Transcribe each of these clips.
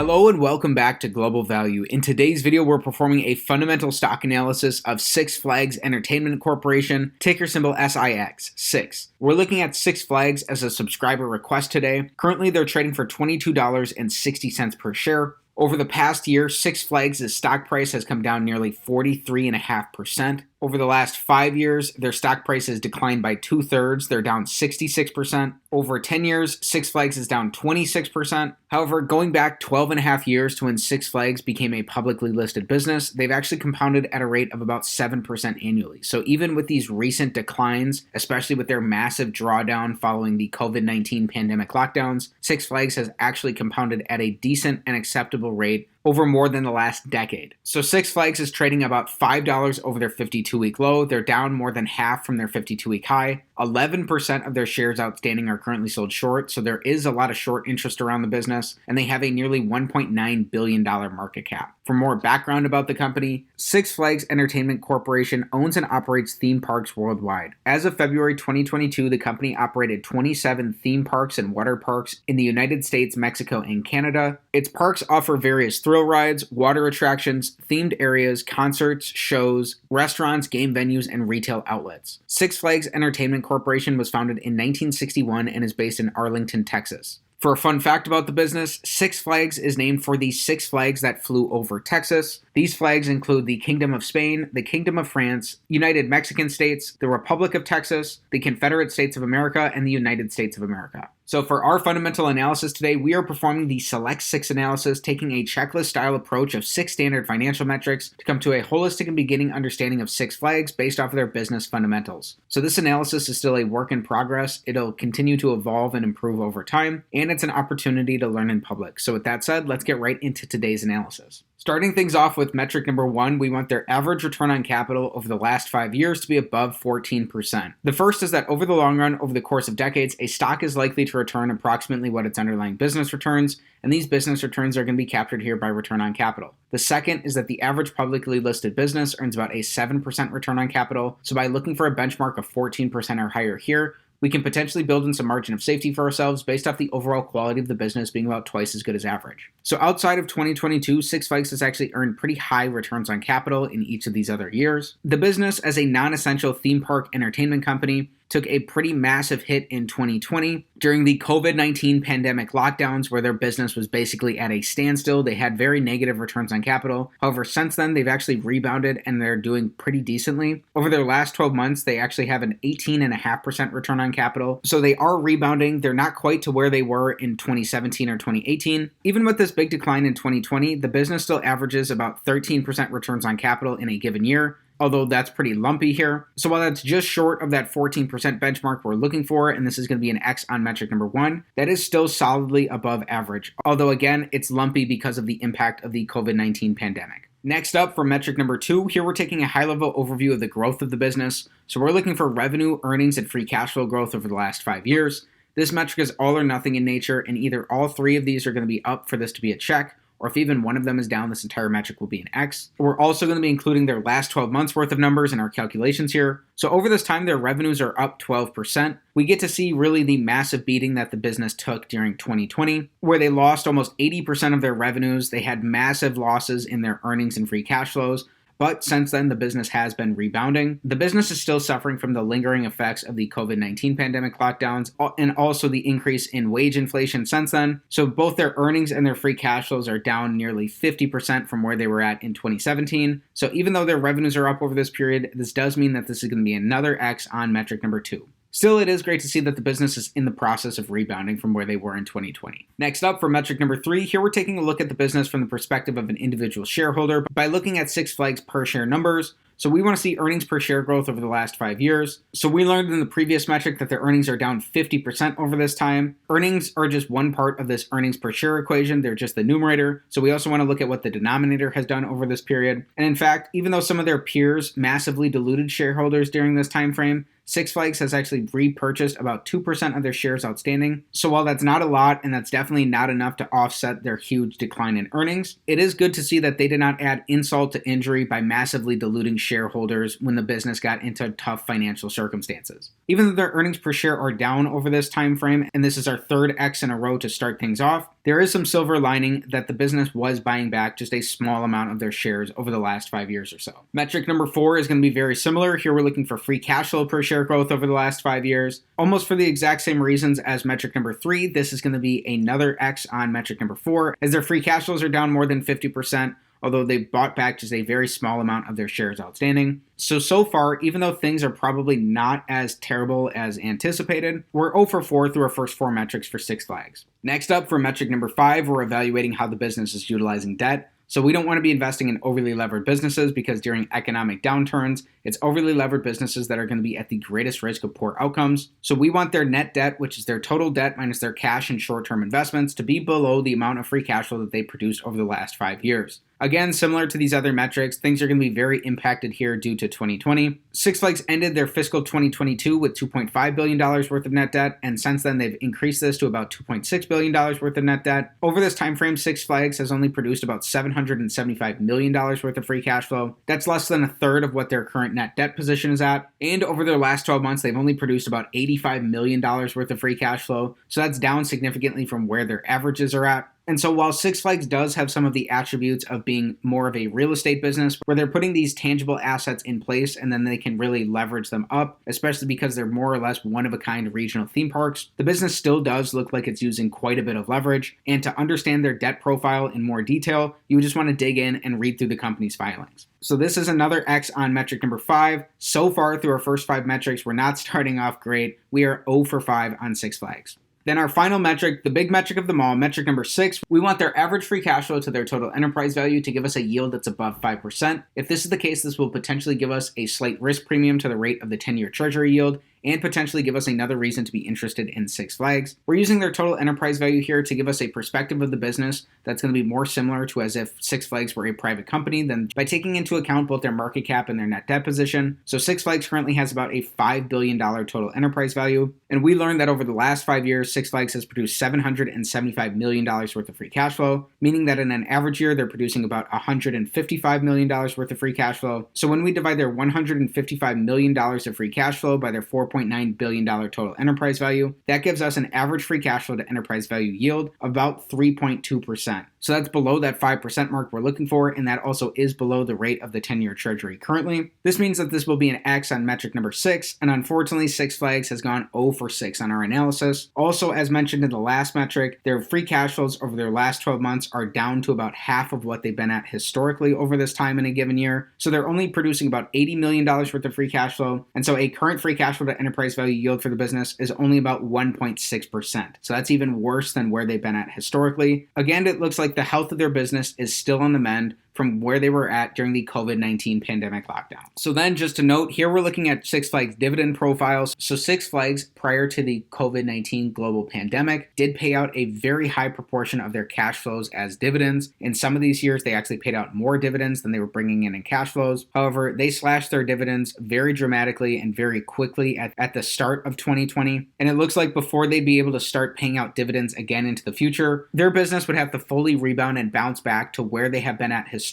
Hello and welcome back to Global Value. In today's video, we're performing a fundamental stock analysis of Six Flags Entertainment Corporation, ticker symbol SIX, 6. We're looking at Six Flags as a subscriber request today. Currently, they're trading for $22.60 per share. Over the past year, Six Flags' stock price has come down nearly 43.5%. Over the last 5 years, their stock price has declined by 2/3. They're down 66%. Over 10 years, Six Flags is down 26%. However, going back 12.5 years to when Six Flags became a publicly listed business, they've actually compounded at a rate of about 7% annually. So even with these recent declines, especially with their massive drawdown following the COVID-19 pandemic lockdowns, Six Flags has actually compounded at a decent and acceptable rate over more than the last decade. So Six Flags is trading about $5 over their 52-week low. They're down more than half from their 52-week high. 11% of their shares outstanding are currently sold short, so there is a lot of short interest around the business, and they have a nearly $1.9 billion market cap. For more background about the company, Six Flags Entertainment Corporation owns and operates theme parks worldwide. As of February 2022, the company operated 27 theme parks and water parks in the United States, Mexico, and Canada. Its parks offer various thrill rides, water attractions, themed areas, concerts, shows, restaurants, game venues, and retail outlets. Six Flags Entertainment Corporation was founded in 1961 and is based in Arlington, Texas. For a fun fact about the business, Six Flags is named for the six flags that flew over Texas. These flags include the Kingdom of Spain, the Kingdom of France, United Mexican States, the Republic of Texas, the Confederate States of America, and the United States of America. So for our fundamental analysis today, we are performing the Select 6 analysis, taking a checklist-style approach of 6 standard financial metrics to come to a holistic and beginning understanding of Six Flags based off of their business fundamentals. So this analysis is still a work in progress. It'll continue to evolve and improve over time, and it's an opportunity to learn in public. So with that said, let's get right into today's analysis. Starting things off with metric number 1, we want their average return on capital over the last 5 years to be above 14%. The first is that over the long run, over the course of decades, a stock is likely to return approximately what its underlying business returns, and these business returns are going to be captured here by return on capital. The second is that the average publicly listed business earns about a 7% return on capital, so by looking for a benchmark of 14% or higher here, we can potentially build in some margin of safety for ourselves based off the overall quality of the business being about twice as good as average. So outside of 2022, Six Flags has actually earned pretty high returns on capital in each of these other years. The business, as a non-essential theme park entertainment company, took a pretty massive hit in 2020 during the COVID-19 pandemic lockdowns where their business was basically at a standstill. They had very negative returns on capital. However, since then, they've actually rebounded and they're doing pretty decently. Over their last 12 months, they actually have an 18.5% return on capital. So they are rebounding. They're not quite to where they were in 2017 or 2018. Even with this big decline in 2020, the business still averages about 13% returns on capital in a given year, although that's pretty lumpy here. So while that's just short of that 14% benchmark we're looking for, and this is going to be an X on metric number 1, that is still solidly above average. Although again, it's lumpy because of the impact of the COVID-19 pandemic. Next up, for metric number 2, here we're taking a high-level overview of the growth of the business. So we're looking for revenue, earnings, and free cash flow growth over the last 5 years. This metric is all or nothing in nature, and either all 3 of these are going to be up for this to be a check, or if even one of them is down, this entire metric will be an X. We're also going to be including their last 12 months worth of numbers in our calculations here. So over this time, their revenues are up 12%. We get to see really the massive beating that the business took during 2020, where they lost almost 80% of their revenues. They had massive losses in their earnings and free cash flows. But since then, the business has been rebounding. The business is still suffering from the lingering effects of the COVID-19 pandemic lockdowns and also the increase in wage inflation since then. So both their earnings and their free cash flows are down nearly 50% from where they were at in 2017. So even though their revenues are up over this period, this does mean that this is going to be another X on metric number 2. Still, it is great to see that the business is in the process of rebounding from where they were in 2020. Next up, for metric number 3, here we're taking a look at the business from the perspective of an individual shareholder by looking at Six Flags per share numbers. So we want to see earnings per share growth over the last 5 years. So we learned in the previous metric that their earnings are down 50% over this time. Earnings are just one part of this earnings per share equation. They're just the numerator. So we also want to look at what the denominator has done over this period. And in fact, even though some of their peers massively diluted shareholders during this time frame, Six Flags has actually repurchased about 2% of their shares outstanding. So while that's not a lot, and that's definitely not enough to offset their huge decline in earnings, it is good to see that they did not add insult to injury by massively diluting shareholders when the business got into tough financial circumstances. Even though their earnings per share are down over this time frame, and this is our third X in a row to start things off, there is some silver lining that the business was buying back just a small amount of their shares over the last 5 years or so. Metric number 4 is going to be very similar. Here we're looking for free cash flow per share growth over the last 5 years. Almost for the exact same reasons as metric number 3, this is going to be another X on metric number 4, as their free cash flows are down more than 50%. Although they bought back just a very small amount of their shares outstanding. So far, even though things are probably not as terrible as anticipated, we're 0 for 4 through our first 4 metrics for Six Flags. Next up, for metric number 5, we're evaluating how the business is utilizing debt. So we don't want to be investing in overly levered businesses because during economic downturns, it's overly levered businesses that are going to be at the greatest risk of poor outcomes. So we want their net debt, which is their total debt minus their cash and short-term investments, to be below the amount of free cash flow that they produced over the last 5 years. Again, similar to these other metrics, things are going to be very impacted here due to 2020. Six Flags ended their fiscal 2022 with $2.5 billion worth of net debt, and since then they've increased this to about $2.6 billion worth of net debt. Over this time frame, Six Flags has only produced about $775 million worth of free cash flow. That's less than a third of what their current net debt position is at. And over their last 12 months, they've only produced about $85 million worth of free cash flow, so that's down significantly from where their averages are at. And so while Six Flags does have some of the attributes of being more of a real estate business, where they're putting these tangible assets in place and then they can really leverage them up, especially because they're more or less one-of-a-kind regional theme parks, the business still does look like it's using quite a bit of leverage. And to understand their debt profile in more detail, you would just want to dig in and read through the company's filings. So this is another X on metric number 5. So far through our first 5 metrics, we're not starting off great. We are 0 for 5 on Six Flags. Then our final metric, the big metric of them all, metric number 6, we want their average free cash flow to their total enterprise value to give us a yield that's above 5%. If this is the case, this will potentially give us a slight risk premium to the rate of the 10-year Treasury yield, and potentially give us another reason to be interested in Six Flags. We're using their total enterprise value here to give us a perspective of the business that's going to be more similar to as if Six Flags were a private company than by taking into account both their market cap and their net debt position. So Six Flags currently has about a $5 billion total enterprise value, and we learned that over the last 5 years, Six Flags has produced $775 million worth of free cash flow, meaning that in an average year, they're producing about $155 million worth of free cash flow. So when we divide their $155 million of free cash flow by their $4.9 billion total enterprise value, that gives us an average free cash flow to enterprise value yield of about 3.2%. So that's below that 5% mark we're looking for, and that also is below the rate of the 10-year Treasury currently. This means that this will be an X on metric number 6, and unfortunately Six Flags has gone 0 for 6 on our analysis. Also, as mentioned in the last metric, their free cash flows over their last 12 months are down to about half of what they've been at historically over this time in a given year. So they're only producing about $80 million worth of free cash flow, and so a current free cash flow to enterprise value yield for the business is only about 1.6%. So that's even worse than where they've been at historically. Again, it looks like the health of their business is still on the mend from where they were at during the COVID-19 pandemic lockdown. So then just to note, here we're looking at Six Flags dividend profiles. So Six Flags, prior to the COVID-19 global pandemic, did pay out a very high proportion of their cash flows as dividends. In some of these years, they actually paid out more dividends than they were bringing in cash flows. However, they slashed their dividends very dramatically and very quickly at the start of 2020. And it looks like before they'd be able to start paying out dividends again into the future, their business would have to fully rebound and bounce back to where they have been at historically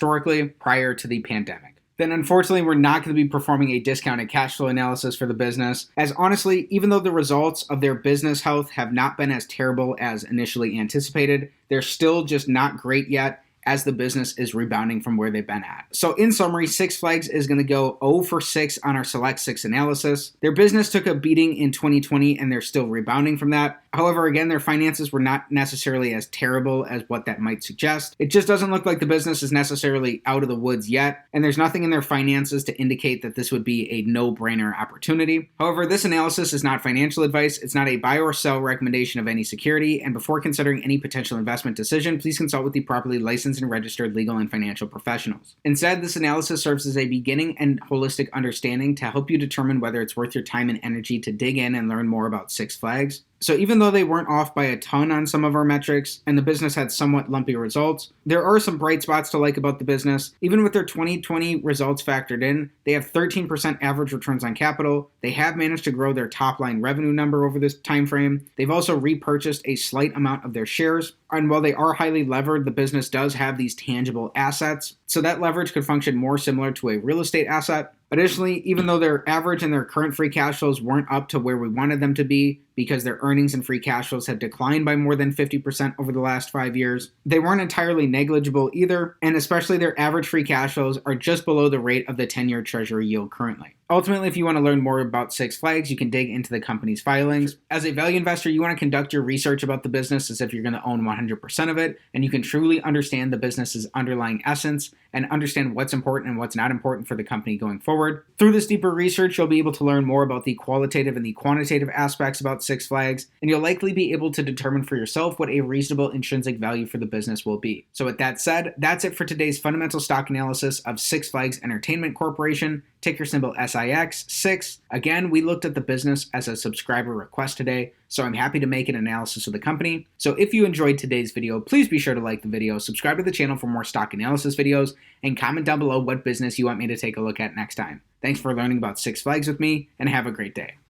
prior to the pandemic. Then unfortunately, we're not going to be performing a discounted cash flow analysis for the business, as honestly, even though the results of their business health have not been as terrible as initially anticipated, they're still just not great yet, as the business is rebounding from where they've been at. So in summary, Six Flags is going to go 0 for 6 on our Select 6 analysis. Their business took a beating in 2020 and they're still rebounding from that. However, again, their finances were not necessarily as terrible as what that might suggest. It just doesn't look like the business is necessarily out of the woods yet, and there's nothing in their finances to indicate that this would be a no-brainer opportunity. However, this analysis is not financial advice. It's not a buy or sell recommendation of any security, and before considering any potential investment decision, please consult with the properly licensed and registered legal and financial professionals. Instead, this analysis serves as a beginning and holistic understanding to help you determine whether it's worth your time and energy to dig in and learn more about Six Flags. So even though they weren't off by a ton on some of our metrics and the business had somewhat lumpy results, there are some bright spots to like about the business. Even with their 2020 results factored in, they have 13% average returns on capital. They have managed to grow their top line revenue number over this time frame. They've also repurchased a slight amount of their shares. And while they are highly levered, the business does have these tangible assets. So that leverage could function more similar to a real estate asset. Additionally, even though their average and their current free cash flows weren't up to where we wanted them to be because their earnings and free cash flows have declined by more than 50% over the last 5 years, they weren't entirely negligible either, and especially their average free cash flows are just below the rate of the 10-year Treasury yield currently. Ultimately, if you want to learn more about Six Flags, you can dig into the company's filings. As a value investor, you want to conduct your research about the business as if you're going to own 100% of it, and you can truly understand the business's underlying essence and understand what's important and what's not important for the company going forward. Through this deeper research, you'll be able to learn more about the qualitative and the quantitative aspects about Six Flags, and you'll likely be able to determine for yourself what a reasonable intrinsic value for the business will be. So with that said, that's it for today's fundamental stock analysis of Six Flags Entertainment Corporation, ticker symbol SIX6. Again, we looked at the business as a subscriber request today, so I'm happy to make an analysis of the company. So if you enjoyed today's video, please be sure to like the video, subscribe to the channel for more stock analysis videos, and comment down below what business you want me to take a look at next time. Thanks for learning about Six Flags with me, and have a great day.